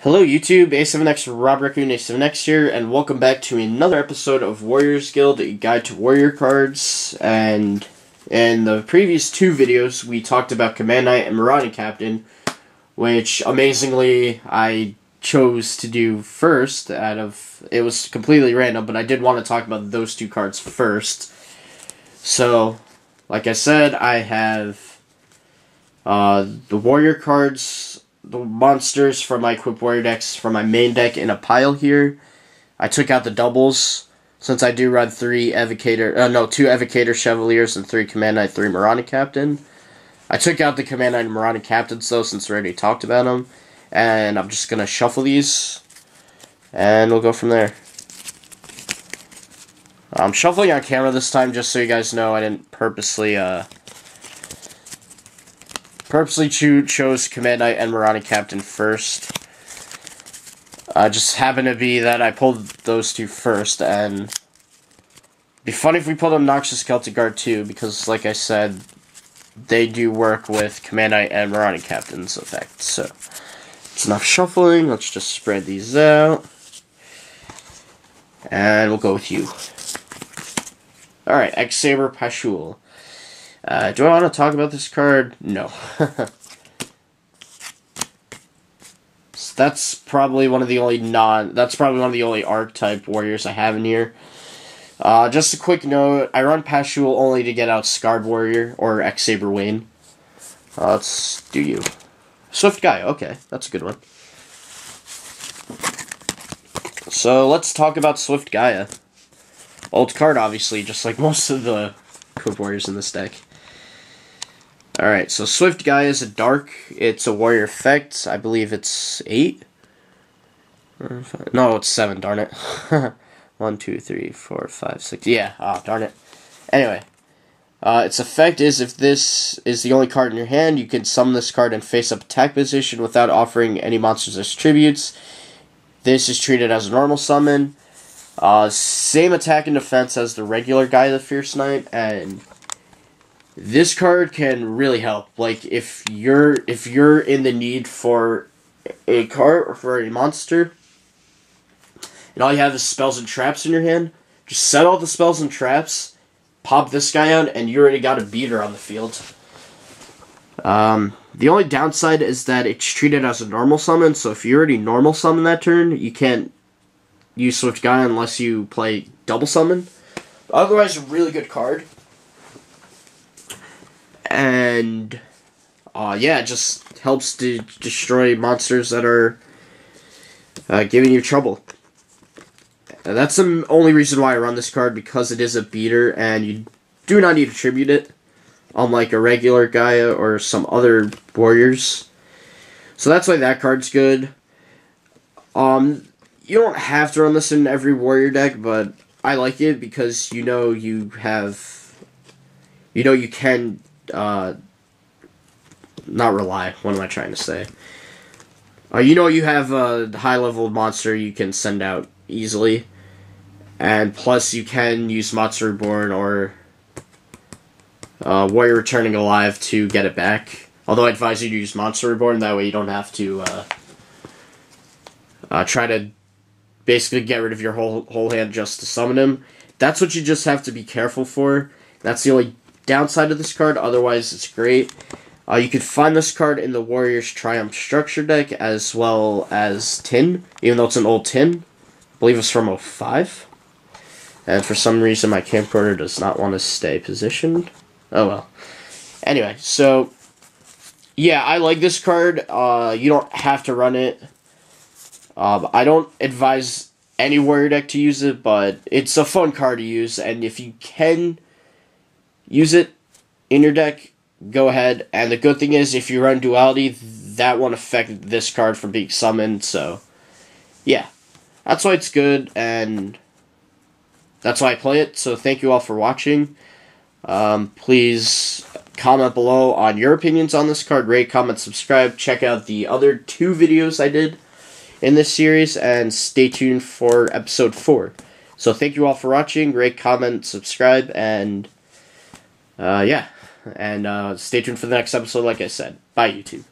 Hello YouTube, A7X Rob Raccoon, A7X here, and welcome back to another episode of Warriors Guild, a guide to warrior cards. And in the previous two videos, we talked about Command Knight and Marauding Captain, which amazingly I chose to do first it was completely random, but I did want to talk about those two cards first. So, like I said, I have the warrior cards, the monsters from my equipped warrior decks from my main deck in a pile here. I took out the doubles since I do run two Evocator Chevaliers and 3 Command Knight, 3 Marauding Captain. I took out the Command Knight and Marauding Captains though since we already talked about them, and I'm just gonna shuffle these and we'll go from there. I'm shuffling on camera this time just so you guys know I didn't purposely chose Command Knight and Marauding Captain first. Just happened to be that I pulled those two first, and it'd be funny if we pulled Obnoxious Celtic Guard too, because like I said, they do work with Command Knight and Marauding Captain's effect. So, it's enough shuffling, let's just spread these out. And we'll go with you. Alright, X-Saber Pashul. Do I want to talk about this card? No. So that's probably one of the only archetype warriors I have in here. Just a quick note, I run Pashul only to get out Scarred Warrior or X-Saber Wayne. Let's do you. Swift Gaia, okay, that's a good one. So let's talk about Swift Gaia. Old card, obviously, just like most of the equipped warriors in this deck. Alright, so Swift Gaia is a dark. It's a warrior effect. I believe it's 8? No, it's 7, darn it. 1, 2, 3, 4, 5, 6. Yeah, darn it. Anyway, its effect is if this is the only card in your hand, you can summon this card in face-up attack position without offering any monsters as tributes. This is treated as a normal summon. Same attack and defense as the regular Gaia the Fierce Knight, and this card can really help. Like if you're in the need for a card or for a monster, and all you have is spells and traps in your hand, just set all the spells and traps, pop this guy out, and you already got a beater on the field. The only downside is that it's treated as a normal summon, so if you already normal summon that turn, you can't use Swift Gaia unless you play double summon. Otherwise, a really good card. And, yeah, it just helps to destroy monsters that are giving you trouble. And that's the only reason why I run this card, because it is a beater, and you do not need to tribute it, unlike a regular Gaia or some other warriors. So that's why that card's good. You don't have to run this in every warrior deck, but I like it because you can not rely. What am I trying to say? You have a high-level monster you can send out easily, and plus you can use Monster Reborn or Warrior Returning Alive to get it back. Although I advise you to use Monster Reborn, that way you don't have to try to basically get rid of your whole hand just to summon him. That's what you just have to be careful for. That's the only downside of this card, otherwise it's great. You can find this card in the Warriors Triumph Structure deck as well as Tin, even though it's an old Tin. I believe it's from 05. And for some reason my camcorder does not want to stay positioned. Oh well. Anyway, so yeah, I like this card. You don't have to run it. I don't advise any warrior deck to use it, but it's a fun card to use, and if you can use it in your deck, go ahead. And the good thing is, if you run Duality, that won't affect this card from being summoned, so yeah. That's why it's good, and that's why I play it, so thank you all for watching. Please comment below on your opinions on this card, rate, comment, subscribe, check out the other 2 videos I did in this series, and stay tuned for episode 4. So thank you all for watching, rate, comment, subscribe, and yeah, and stay tuned for the next episode like I said. Bye, YouTube.